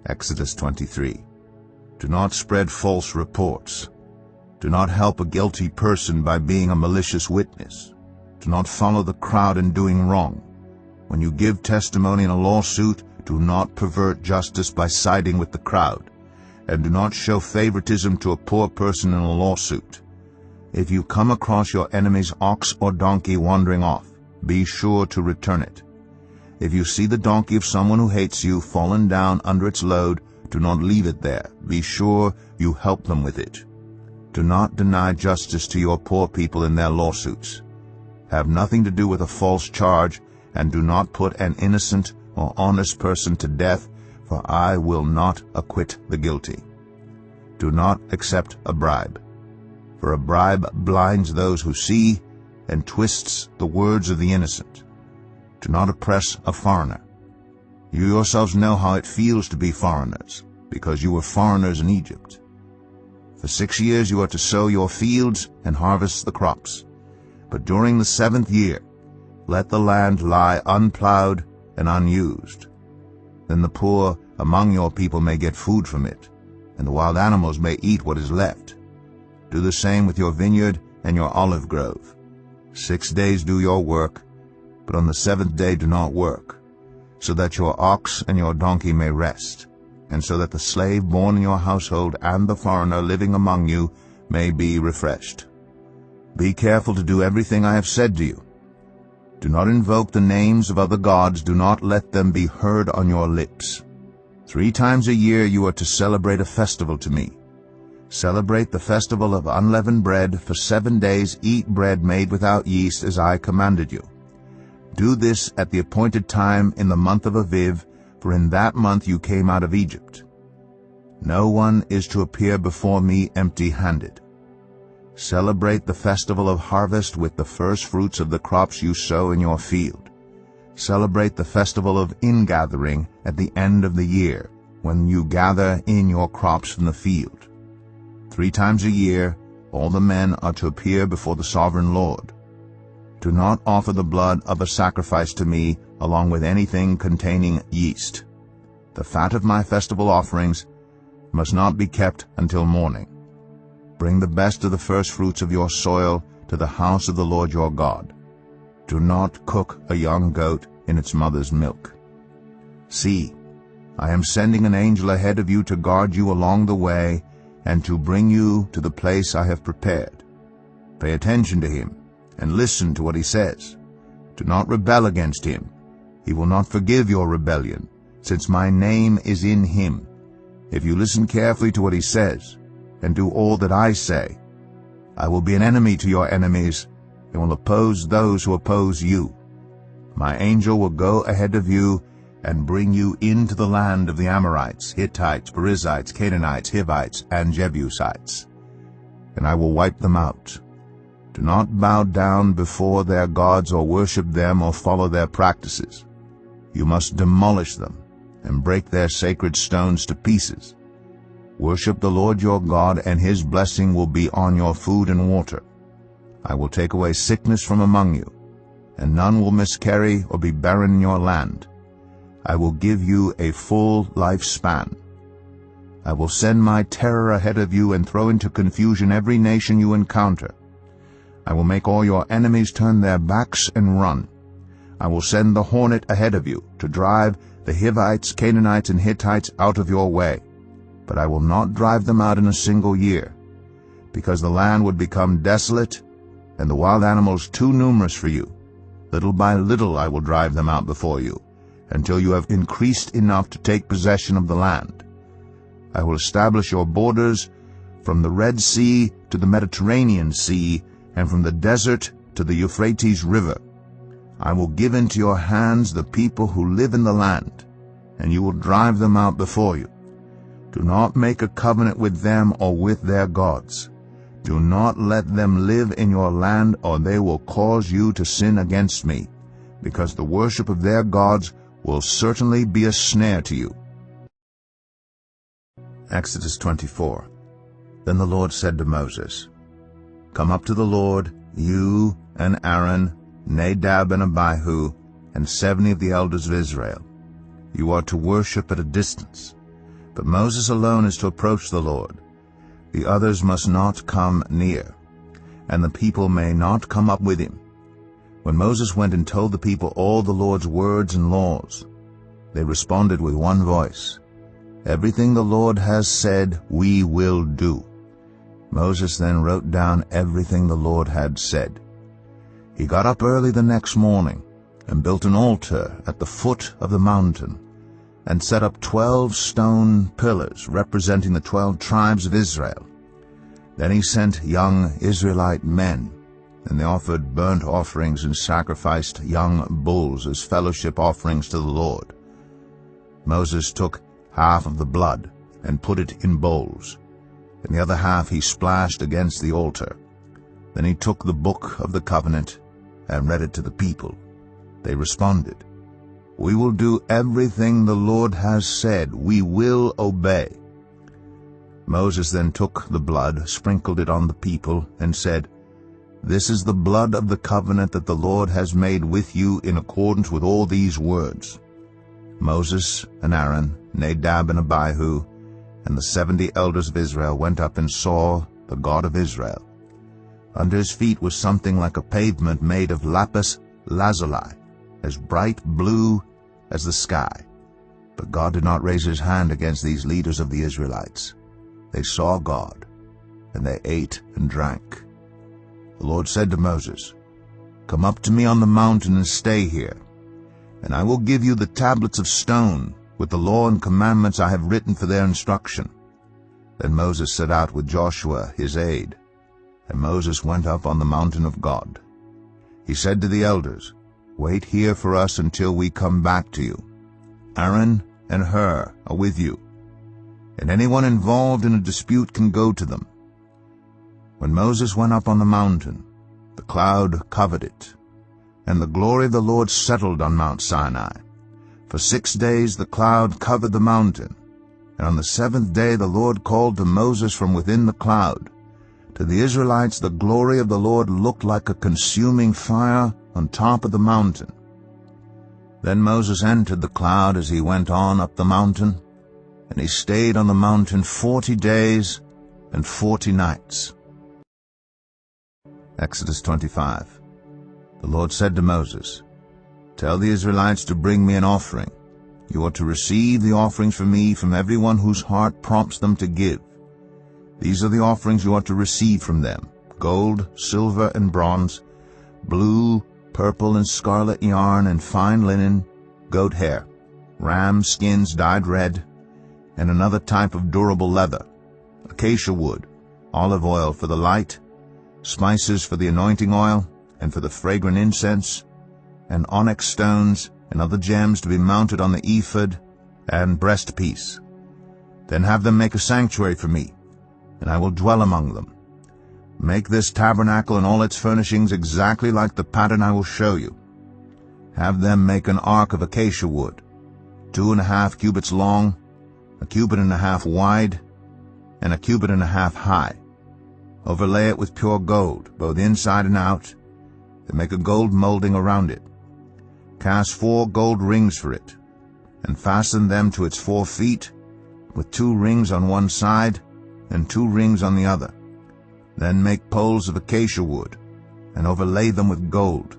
Exodus 23. Do not spread false reports. Do not help a guilty person by being a malicious witness. Do not follow the crowd in doing wrong. When you give testimony in a lawsuit, do not pervert justice by siding with the crowd, and do not show favoritism to a poor person in a lawsuit. If you come across your enemy's ox or donkey wandering off, be sure to return it. If you see the donkey of someone who hates you fallen down under its load, do not leave it there. Be sure you help them with it. Do not deny justice to your poor people in their lawsuits. Have nothing to do with a false charge, and do not put an innocent or honest person to death, for I will not acquit the guilty. Do not accept a bribe, for a bribe blinds those who see and twists the words of the innocent. Do not oppress a foreigner. You yourselves know how it feels to be foreigners, because you were foreigners in Egypt. For 6 years you are to sow your fields and harvest the crops. But during the 7th year, let the land lie unplowed and unused. Then the poor among your people may get food from it, and the wild animals may eat what is left. Do the same with your vineyard and your olive grove. 6 days do your work, but on the 7th day do not work, so that your ox and your donkey may rest, and so that the slave born in your household and the foreigner living among you may be refreshed. Be careful to do everything I have said to you. Do not invoke the names of other gods. Do not let them be heard on your lips. 3 times a year you are to celebrate a festival to me. Celebrate the festival of unleavened bread. For 7 days eat bread made without yeast, as I commanded you. Do this at the appointed time in the month of Aviv, for in that month you came out of Egypt. No one is to appear before me empty-handed. Celebrate the festival of harvest with the first fruits of the crops you sow in your field. Celebrate the festival of ingathering at the end of the year, when you gather in your crops from the field. 3 times a year all the men are to appear before the sovereign Lord. Do not offer the blood of a sacrifice to me along with anything containing yeast. The fat of my festival offerings must not be kept until morning. Bring the best of the first fruits of your soil to the house of the Lord your God. Do not cook a young goat in its mother's milk. See, I am sending an angel ahead of you to guard you along the way and to bring you to the place I have prepared. Pay attention to him and listen to what he says. Do not rebel against him. He will not forgive your rebellion, since my name is in him. If you listen carefully to what he says and do all that I say, I will be an enemy to your enemies and will oppose those who oppose you. My angel will go ahead of you and bring you into the land of the Amorites, Hittites, Perizzites, Canaanites, Hivites, and Jebusites, and I will wipe them out. Do not bow down before their gods or worship them or follow their practices. You must demolish them and break their sacred stones to pieces. Worship the Lord your God, and his blessing will be on your food and water. I will take away sickness from among you, and none will miscarry or be barren in your land. I will give you a full lifespan. I will send my terror ahead of you and throw into confusion every nation you encounter. I will make all your enemies turn their backs and run. I will send the hornet ahead of you to drive the Hivites, Canaanites, and Hittites out of your way. But I will not drive them out in a single year, because the land would become desolate and the wild animals too numerous for you. Little by little I will drive them out before you, until you have increased enough to take possession of the land. I will establish your borders from the Red Sea to the Mediterranean Sea, and from the desert to the Euphrates River. I will give into your hands the people who live in the land, and you will drive them out before you. Do not make a covenant with them or with their gods. Do not let them live in your land, or they will cause you to sin against me, because the worship of their gods will certainly be a snare to you. Exodus 24. Then the Lord said to Moses, Come up to the Lord, you and Aaron, Nadab and Abihu, and 70 of the elders of Israel. You are to worship at a distance. But Moses alone is to approach the Lord. The others must not come near, and the people may not come up with him. When Moses went and told the people all the Lord's words and laws, they responded with one voice, "Everything the Lord has said, we will do." Moses then wrote down everything the Lord had said. He got up early the next morning and built an altar at the foot of the mountain and set up 12 stone pillars representing the 12 tribes of Israel. Then he sent young Israelite men, and they offered burnt offerings and sacrificed young bulls as fellowship offerings to the Lord. Moses took half of the blood and put it in bowls, and the other half he splashed against the altar. Then he took the book of the covenant and read it to the people. They responded, "We will do everything the Lord has said. We will obey." Moses then took the blood, sprinkled it on the people, and said, "This is the blood of the covenant that the Lord has made with you in accordance with all these words." Moses and Aaron, Nadab and Abihu, and the 70 elders of Israel went up and saw the God of Israel. Under his feet was something like a pavement made of lapis lazuli, as bright blue as the sky. But God did not raise his hand against these leaders of the Israelites. They saw God, and they ate and drank. The Lord said to Moses, "Come up to me on the mountain and stay here, and I will give you the tablets of stone with the law and commandments I have written for their instruction." Then Moses set out with Joshua his aide, and Moses went up on the mountain of God. He said to the elders, "Wait here for us until we come back to you. Aaron and Hur are with you, and anyone involved in a dispute can go to them." When Moses went up on the mountain, the cloud covered it, and the glory of the Lord settled on Mount Sinai. For 6 days the cloud covered the mountain, and on the 7th day the Lord called to Moses from within the cloud. To the Israelites the glory of the Lord looked like a consuming fire on top of the mountain. Then Moses entered the cloud as he went on up the mountain, and he stayed on the mountain 40 days and 40 nights. Exodus 25. The Lord said to Moses, "Tell the Israelites to bring me an offering. You are to receive the offerings from me from everyone whose heart prompts them to give. These are the offerings you are to receive from them: gold, silver, and bronze, blue, purple, and scarlet yarn, and fine linen, goat hair, ram skins dyed red, and another type of durable leather, acacia wood, olive oil for the light, spices for the anointing oil, and for the fragrant incense, and onyx stones and other gems to be mounted on the ephod and breastpiece. Then have them make a sanctuary for me, and I will dwell among them. Make this tabernacle and all its furnishings exactly like the pattern I will show you. Have them make an ark of acacia wood, 2.5 cubits long, 1.5 cubits wide, and 1.5 cubits high. Overlay it with pure gold, both inside and out, and make a gold molding around it. Cast 4 gold rings for it, and fasten them to its 4 feet, with 2 rings on one side and 2 rings on the other. Then make poles of acacia wood, and overlay them with gold.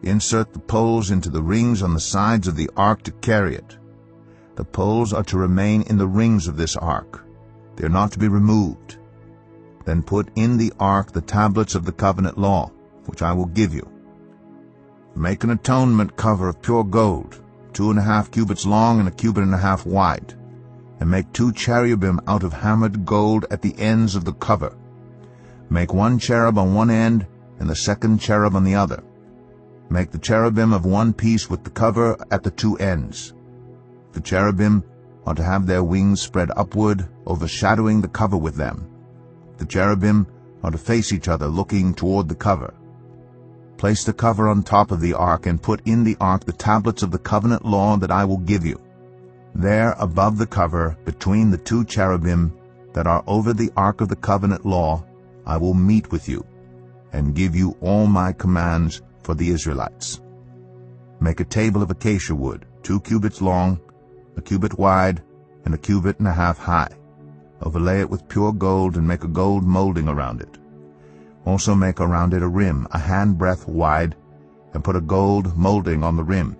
Insert the poles into the rings on the sides of the ark to carry it. The poles are to remain in the rings of this ark. They are not to be removed. Then put in the ark the tablets of the covenant law, which I will give you. Make an atonement cover of pure gold, 2.5 cubits long and 1.5 cubits wide, and make 2 cherubim out of hammered gold at the ends of the cover. Make 1 cherub on one end and the 2nd cherub on the other. Make the cherubim of one piece with the cover at the 2 ends. The cherubim are to have their wings spread upward, overshadowing the cover with them. The cherubim are to face each other, looking toward the cover. Place the cover on top of the ark and put in the ark the tablets of the covenant law that I will give you. There above the cover, between the 2 cherubim that are over the ark of the covenant law, I will meet with you and give you all my commands for the Israelites. Make a table of acacia wood, 2 cubits long, 1 cubit wide, and 1.5 cubits high. Overlay it with pure gold, and make a gold molding around it. Also make around it a rim, a handbreadth wide, and put a gold molding on the rim.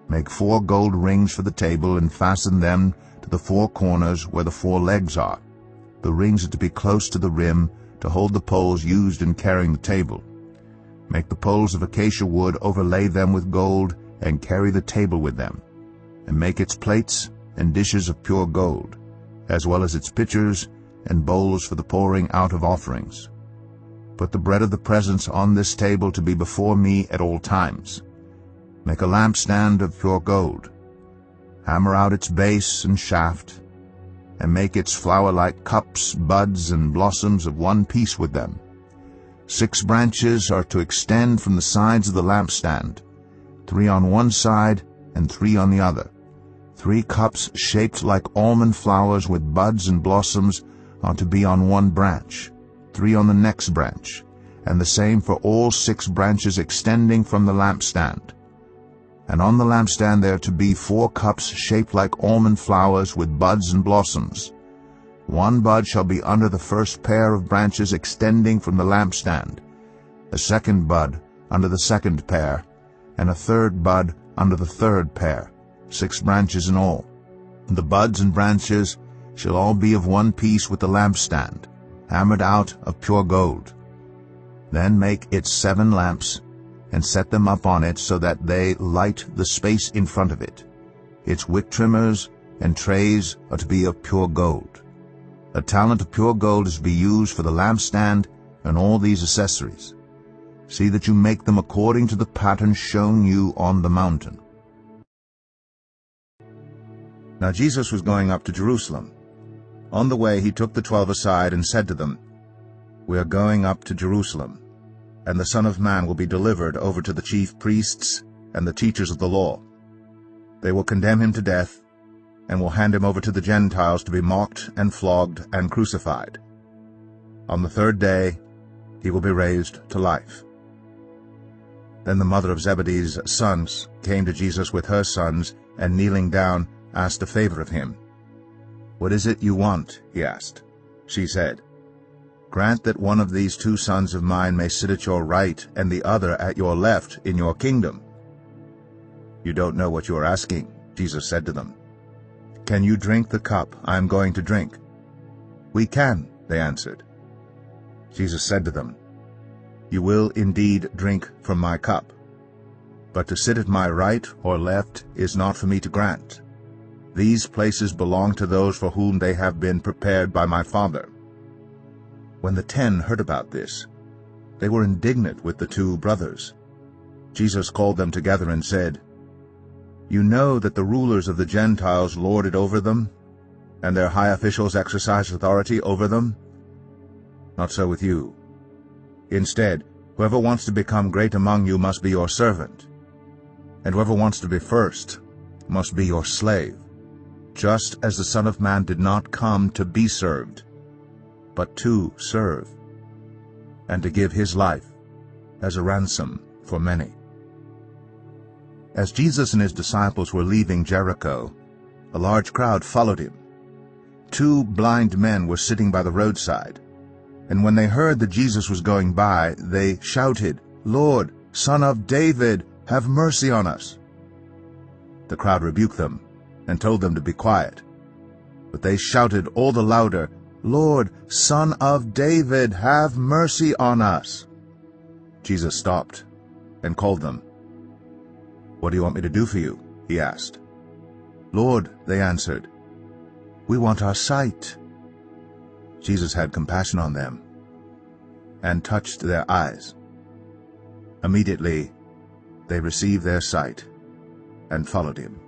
Make 4 gold rings for the table, and fasten them to the 4 corners where the 4 legs are. The rings are to be close to the rim, to hold the poles used in carrying the table. Make the poles of acacia wood, overlay them with gold, and carry the table with them. And make its plates and dishes of pure gold, as well as its pitchers and bowls for the pouring out of offerings. Put the bread of the presence on this table to be before me at all times. Make a lampstand of pure gold. Hammer out its base and shaft, and make its flower-like cups, buds, and blossoms of one piece with them. 6 branches are to extend from the sides of the lampstand, 3 on one side and 3 on the other. 3 cups shaped like almond flowers with buds and blossoms are to be on one branch, 3 on the next branch, and the same for all 6 branches extending from the lampstand. And on the lampstand there are to be 4 cups shaped like almond flowers with buds and blossoms. 1 bud shall be under the first pair of branches extending from the lampstand, a 2nd bud under the 2nd pair, and a 3rd bud under the 3rd pair, 6 branches in all. And the buds and branches shall all be of one piece with the lampstand, hammered out of pure gold. Then make its 7 lamps, and set them up on it so that they light the space in front of it. Its wick trimmers and trays are to be of pure gold. A talent of pure gold is to be used for the lampstand and all these accessories. See that you make them according to the pattern shown you on the mountain. Now Jesus was going up to Jerusalem. On the way he took the 12 aside and said to them, "We are going up to Jerusalem, and the Son of Man will be delivered over to the chief priests and the teachers of the law. They will condemn him to death, and will hand him over to the Gentiles to be mocked and flogged and crucified. On the 3rd day he will be raised to life." Then the mother of Zebedee's sons came to Jesus with her sons, and kneeling down, asked a favor of him. "What is it you want?" he asked. She said, "Grant that one of these 2 sons of mine may sit at your right and the other at your left in your kingdom." "You don't know what you are asking," Jesus said to them. "Can you drink the cup I am going to drink?" "We can," they answered. Jesus said to them, "You will indeed drink from my cup, but to sit at my right or left is not for me to grant. These places belong to those for whom they have been prepared by my Father." When the 10 heard about this, they were indignant with the 2 brothers. Jesus called them together and said, "You know that the rulers of the Gentiles lord it over them, and their high officials exercise authority over them. Not so with you. Instead, whoever wants to become great among you must be your servant, and whoever wants to be first must be your slave, just as the Son of Man did not come to be served, but to serve, and to give his life as a ransom for many." As Jesus and his disciples were leaving Jericho, a large crowd followed him. 2 blind men were sitting by the roadside, and when they heard that Jesus was going by, they shouted, "Lord, Son of David, have mercy on us." The crowd rebuked them and told them to be quiet. But they shouted all the louder, "Lord, Son of David, have mercy on us." Jesus stopped and called them. "What do you want me to do for you?" he asked. "Lord," they answered, "we want our sight." Jesus had compassion on them and touched their eyes. Immediately they received their sight and followed him.